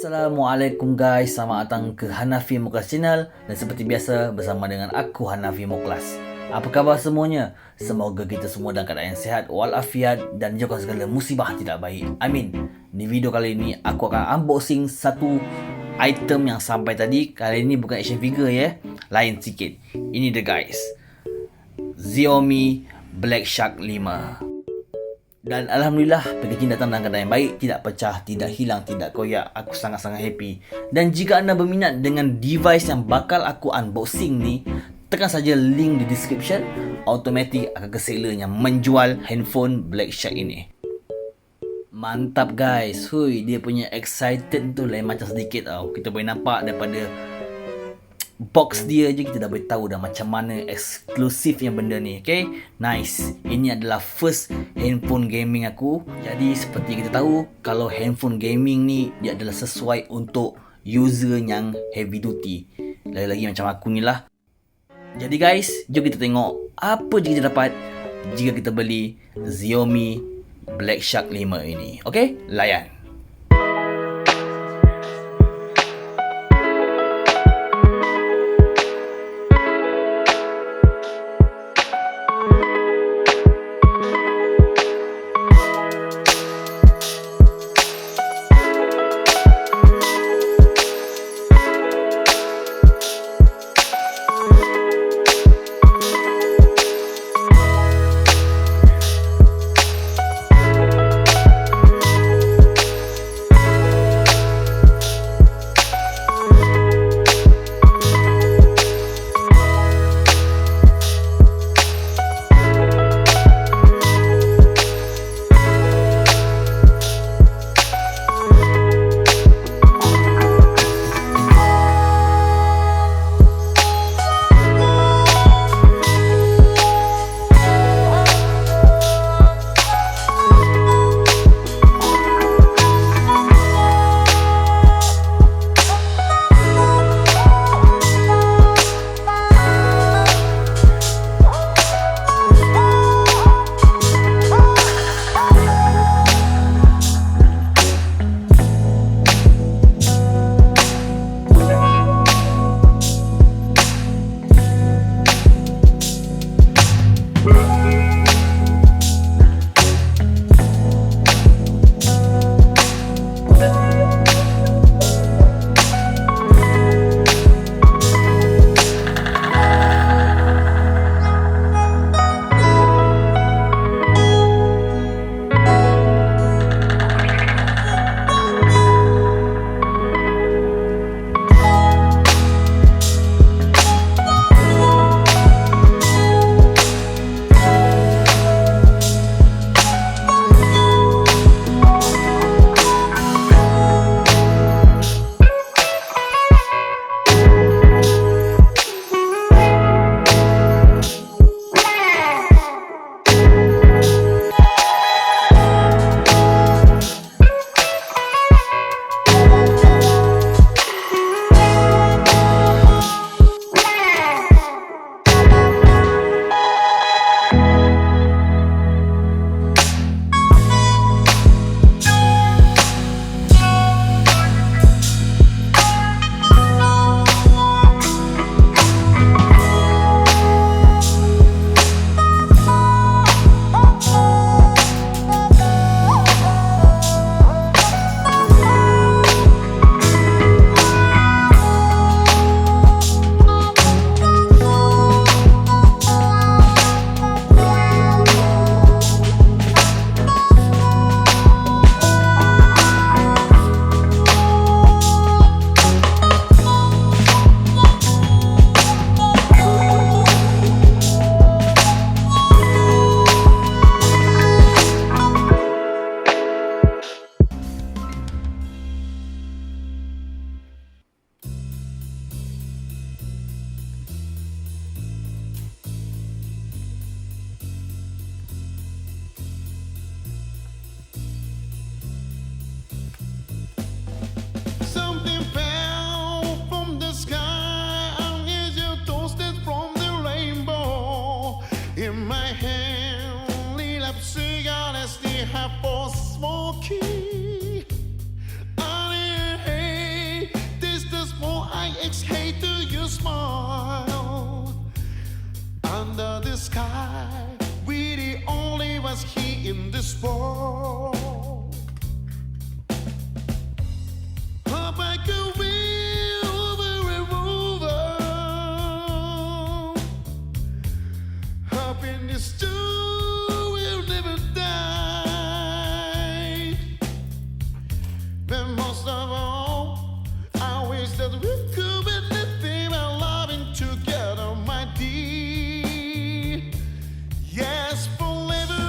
Assalamualaikum guys, selamat datang ke Hanafi Moklas Channel. Dan seperti biasa bersama dengan aku Hanafi Moklas. Apa khabar semuanya? Semoga kita semua dalam keadaan sihat walafiat dan jauhkan segala musibah tidak baik. Amin. Di video kali ini aku akan unboxing satu item yang sampai tadi. Kali ini bukan action figure ya, lain sikit. Ini dia guys, XIAOMI Black Shark 5. Dan Alhamdulillah packaging datang dalam keadaan yang baik, tidak pecah, tidak hilang, tidak koyak. Aku sangat-sangat happy. Dan jika anda berminat dengan device yang bakal aku unboxing ni, tekan saja link di description. Automatik akan ke seller yang menjual handphone Black Shark ini. Mantap guys. Hui, dia punya excited tu lain macam sedikit tau. Kita boleh nampak daripada box dia je kita dah boleh tahu dah macam mana eksklusifnya benda ni. Okay, nice. Ini adalah first handphone gaming aku. Jadi seperti kita tahu, kalau handphone gaming ni dia adalah sesuai untuk user yang heavy duty, lagi-lagi macam aku ni lah. Jadi guys, jom kita tengok apa je kita dapat jika kita beli XIAOMI Black Shark 5 ini. Okay, layan. smile under the sky. We the only ones here in this world. Up I go over and over. Happiness too will never die. But most of all, I wish that we could be living and loving together, my dear. Yes, forever.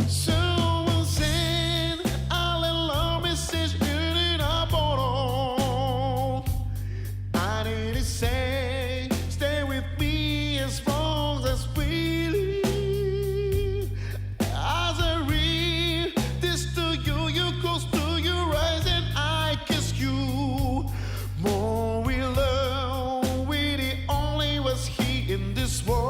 Someone said, I'll allow message in a bottle. I need to say, stay with me as long as we live. As I read this to you, you close to your eyes and I kiss you. More we love, we the only ones here in this world.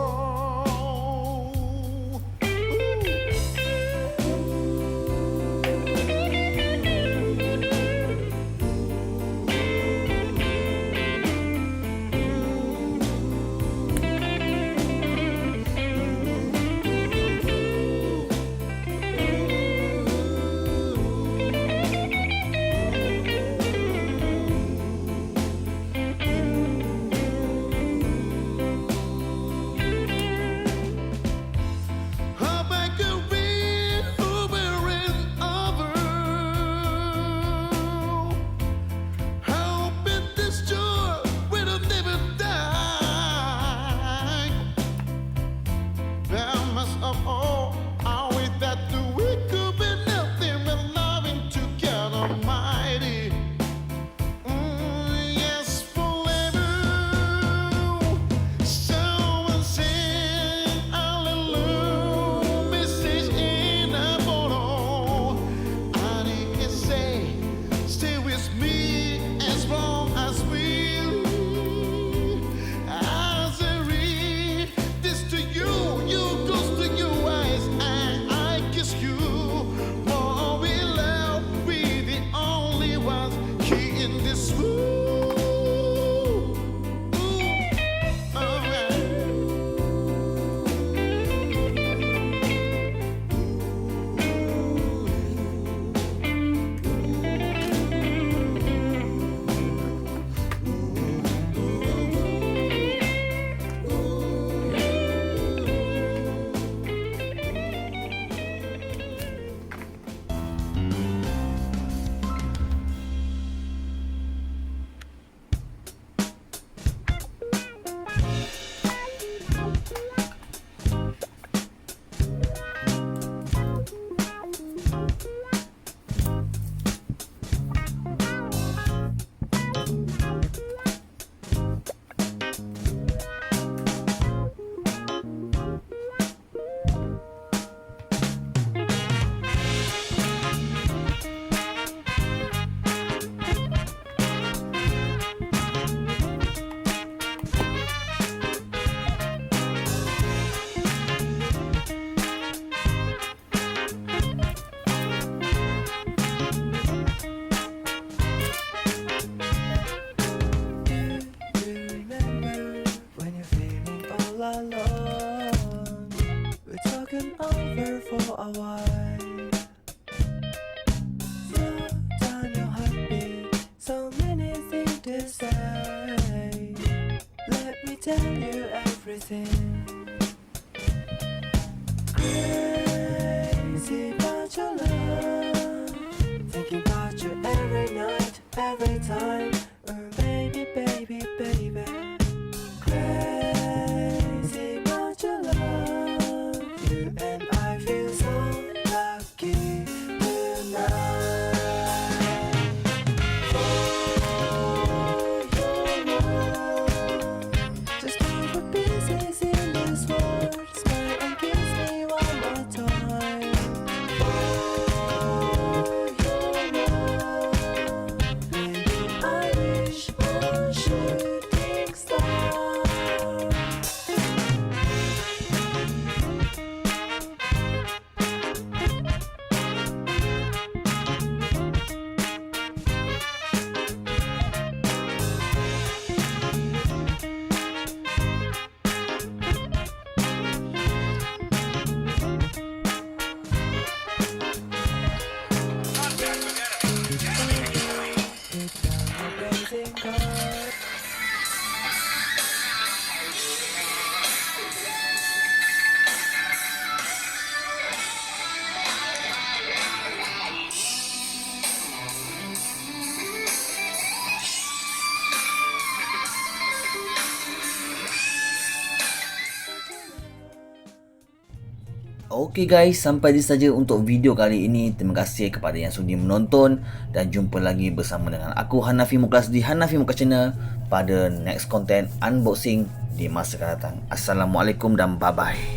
Up I go over and over. Hoping this joy will never die. There must of all, I wish that we could be nothing but loving together, mighty. Yes, forever. Someone said, hallelujah, message in a bottle. I need to say, stay with me as long as we live. As I read this to you, you close to your eyes and I kiss you. More we love, we the only ones here in this world. Alright. Remember when you're feeling all alone? We're talking over for a while. Slow down your heartbeat, so many things to say. Let me tell you everything. Crazy about your love, thinking about you every night, every time. Baby, baby, baby. Crazy about your love, you and I feel so lucky tonight. For your love, just all the pieces in this world. Smile and kiss me one more time. For your love, baby, I Okey guys, sampai di saja untuk video kali ini. Terima kasih kepada yang sudi menonton dan jumpa lagi bersama dengan aku Hanafi Muklas di Hanafi Muklas Channel pada next content unboxing di masa akan datang. Assalamualaikum dan bye bye.